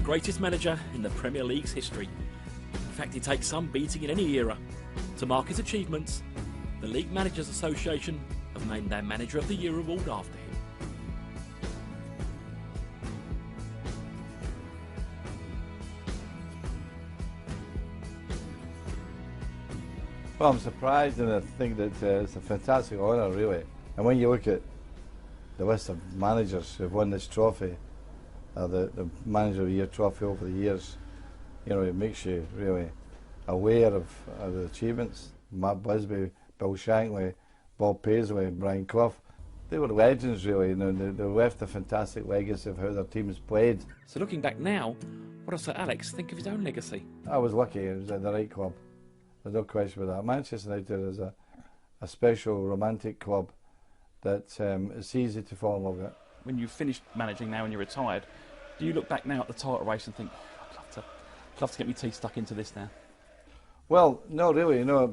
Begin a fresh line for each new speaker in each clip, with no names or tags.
greatest manager in the Premier League's history. In fact, he takes some beating in any era. To mark his achievements, the League Managers Association have named their Manager of the Year award after him.
Well, I'm surprised, and I think that it's a fantastic honour, really. And when you look at the list of managers who've won this trophy, the Manager of the Year trophy over the years, you know, it makes you really aware of the achievements. Matt Busby, Bill Shankly, Bob Paisley, Brian Clough. They were legends, really. You know, they left a fantastic legacy of how their teams played.
So looking back now, what does Sir Alex think of his own legacy?
I was lucky. It was at the right club. There's no question about that. Manchester United is a special, romantic club that it's easy to fall in love with.
When you've finished managing now and you're retired, do you look back now at the title race and think, I'd love to get my teeth stuck into this now?
Well, no, really, no.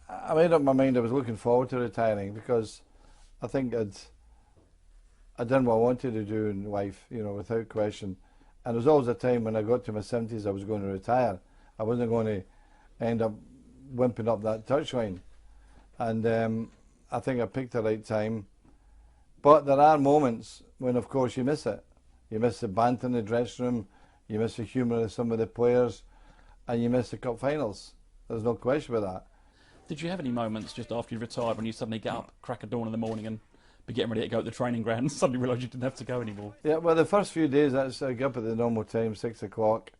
I made up my mind I was looking forward to retiring because I think I'd done what I wanted to do in life, you know, without question. And there was always a time when I got to my 70s I was going to retire. I wasn't going to end up wimping up that touchline. And I think I picked the right time. But there are moments when, of course, you miss it. You miss the banter in the dressing room, you miss the humour of some of the players, and you miss the cup finals. There's no question about that.
Did you have any moments just after you retired when you suddenly get up, crack of dawn in the morning and be getting ready to go to the training ground and suddenly realise you didn't have to go anymore?
Yeah, well, the first few days I got up at the normal time, 6 o'clock,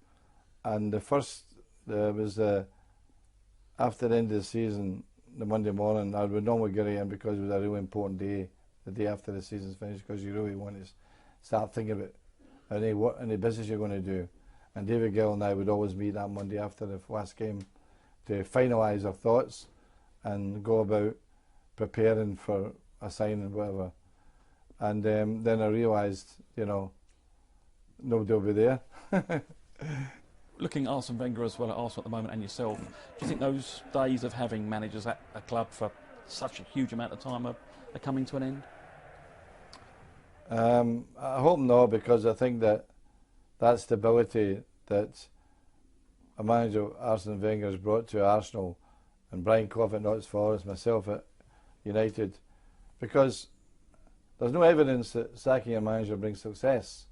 and the first was after the end of the season, the Monday morning, I would normally get in because it was a really important day, the day after the season's finished, because you really want to start thinking about any business you're going to do. And David Gill and I would always meet that Monday after the last game to finalise our thoughts and go about preparing for a signing and whatever. And then I realised, you know, nobody will be there.
Looking at Arsene Wenger as well at Arsenal at the moment and yourself, do you think those days of having managers at a club for such a huge amount of time are coming to an end?
I hope not, because I think that stability that a manager, Arsene Wenger, has brought to Arsenal, and Brian Clough at Notts Forest, myself at United, because there's no evidence that sacking a manager brings success,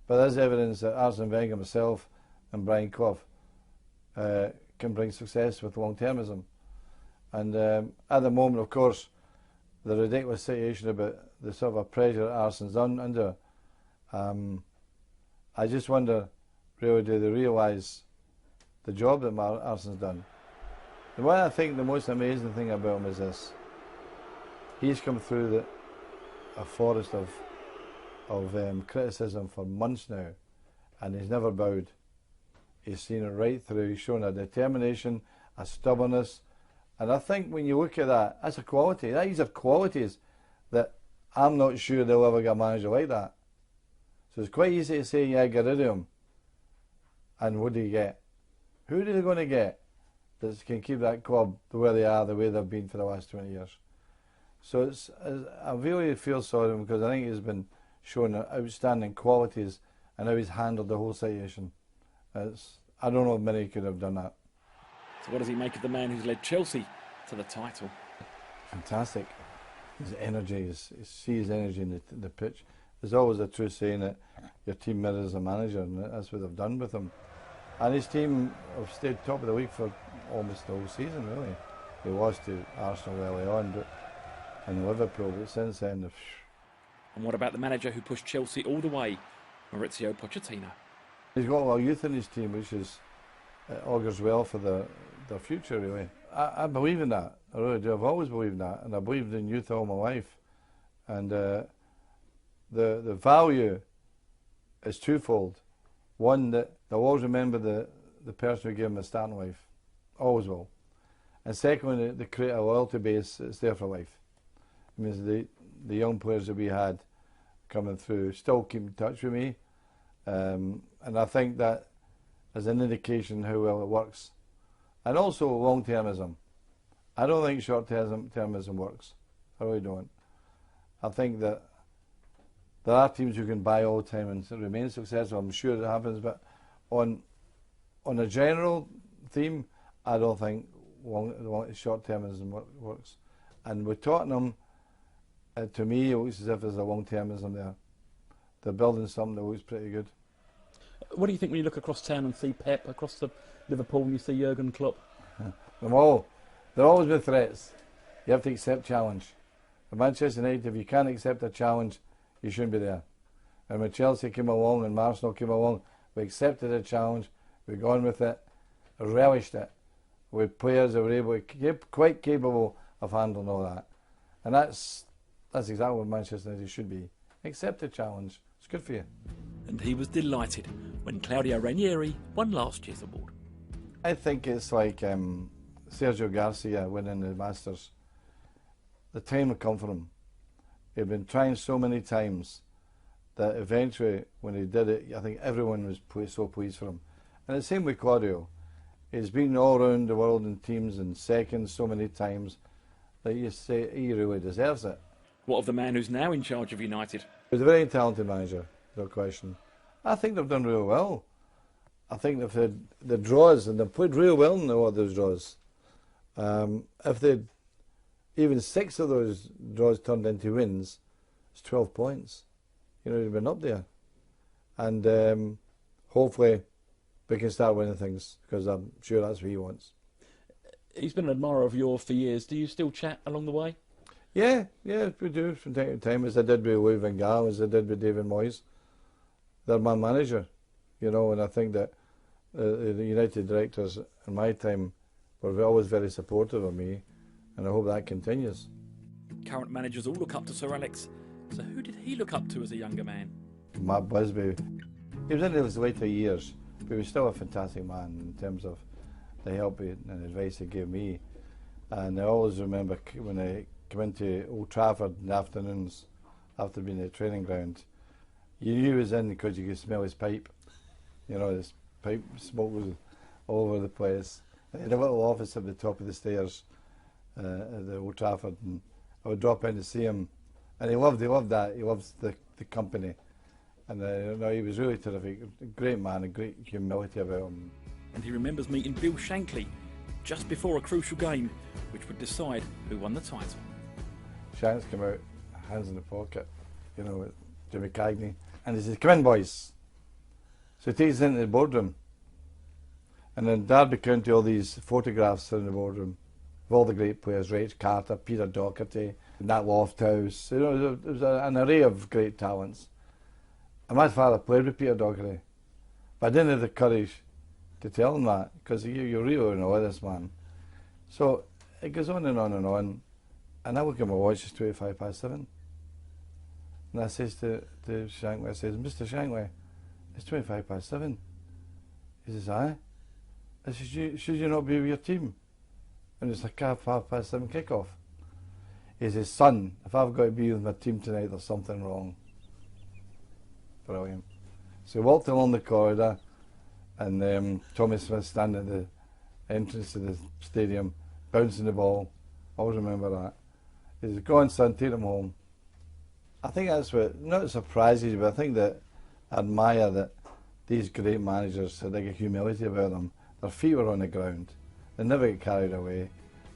but there's evidence that Arsene Wenger, myself, and Brian Clough can bring success with long-termism. And at the moment, of course, the ridiculous situation about the sort of pressure Arsene's under, I just wonder, really, do they realise the job that Arsene's done? The one I think the most amazing thing about him is this: he's come through a forest of criticism for months now, and he's never bowed. He's seen it right through. He's shown a determination, a stubbornness, and I think when you look at that, that's a quality. These are qualities that I'm not sure they'll ever get a manager like that. So it's quite easy to say, yeah, get rid of him. And what do you get? Who are they going to get that can keep that club the way they are, the way they've been for the last 20 years? So I really feel sorry for him, because I think he's been showing outstanding qualities and how he's handled the whole situation. I don't know if many could have done that.
So what does he make of the man who's led Chelsea to the title?
Fantastic. His energy, see his energy in the pitch. There's always a true saying that your team mirrors a manager, and that's what they've done with him. And his team have stayed top of the league for almost the whole season, really. They lost to Arsenal early on, and Liverpool, but since then...
And what about the manager who pushed Chelsea all the way, Maurizio Pochettino?
He's got a lot of youth in his team, which augurs well for their future, really. I believe in that. I really do. I've always believed in that, and I believed in youth all my life. And the value is twofold. One, that they'll always remember the person who gave them a start in life. Always will. And secondly, they create a loyalty base that's there for life. It means the young players that we had coming through still keep in touch with me. And I think that is an indication how well it works. And also long-termism. I don't think short-termism works. I really don't. I think that There are teams who can buy all the time and remain successful. I'm sure it happens, but on a general theme, I don't think short-termism works. And with Tottenham, to me, it looks as if there's a long-termism there. They're building something that looks pretty good.
What do you think when you look across town and see Pep, across the Liverpool and you see Jurgen Klopp?
They're always with threats. You have to accept challenge. For Manchester United, if you can't accept a challenge, you shouldn't be there. And when Chelsea came along and Arsenal came along, we accepted a challenge, we gone with it, relished it, with players that were quite capable of handling all that. And that's exactly what Manchester United should be. Accept a challenge. It's good for you.
And he was delighted when Claudio Ranieri won last year's award.
I think it's like Sergio Garcia winning the Masters. The time will come for him. He'd been trying so many times that eventually, when he did it, I think everyone was so pleased for him. And the same with Claudio. He's been all around the world in teams and seconds so many times that you say he really deserves it.
What of the man who's now in charge of United?
He's a very talented manager, no question. I think they've done really well. I think they've had the draws, and they've played really well in a lot of those draws. If they'd even 6 of those draws turned into wins, it's 12 points. You know, they've been up there. And hopefully we can start winning things, because I'm sure that's what he wants.
He's been an admirer of yours for years. Do you still chat along the way?
Yeah, we do from time to time, as I did with Louis van Gaal, as I did with David Moyes. They're my manager, you know, and I think that the United directors in my time were always very supportive of me, and I hope that continues.
Current managers all look up to Sir Alex. So who did he look up to as a younger man?
Matt Busby. He was in his later years, but he was still a fantastic man in terms of the help and advice he gave me. And I always remember when I came into Old Trafford in the afternoons after being at the training ground, you knew he was in because you could smell his pipe. You know, his pipe smoke was all over the place. He had a little office at the top of the stairs at the Old Trafford, and I would drop in to see him, and he loved that. He loved the company, and no, he was really terrific. A great man, a great humility about him.
And he remembers meeting Bill Shankly just before a crucial game, which would decide who won the title.
Shanks came out, hands in the pocket, you know, with Jimmy Cagney, and he says, "Come in, boys." So he takes us into the boardroom, and then Derby County, all these photographs in the boardroom of all the great players: Rich Carter, Peter Doherty, Nat Lofthouse. You know, there was an array of great talents. And my father played with Peter Doherty, but I didn't have the courage to tell him that, because you really know this man. So it goes on and on and on, and I look at my watch, it's 7:25. And I says to Shankly, I says, "Mr. Shankly, it's 7:25. He says, "Aye." I says, should you not be with your team? And it's like 7:30 kick-off. He says, "Son, if I've got to be with my team tonight, there's something wrong." Brilliant. So we walked along the corridor, and Tommy Smith standing at the entrance to the stadium, bouncing the ball. Always remember that. He says, "Go on, son, take him home." I think that's what, not surprises you, but I think that I admire that these great managers had like a humility about them. Their feet were on the ground. They never get carried away.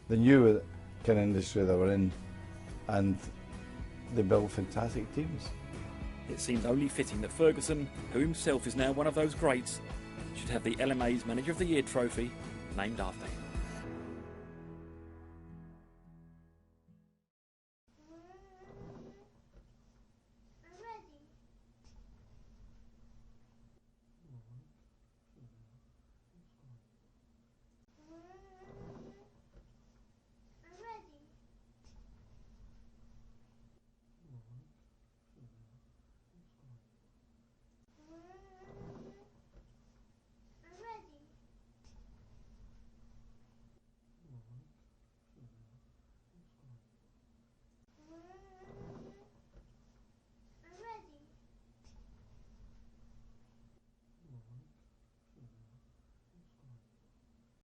They knew what kind of industry they were in, and they built fantastic teams.
It seems only fitting that Ferguson, who himself is now one of those greats, should have the LMA's Manager of the Year trophy named after him.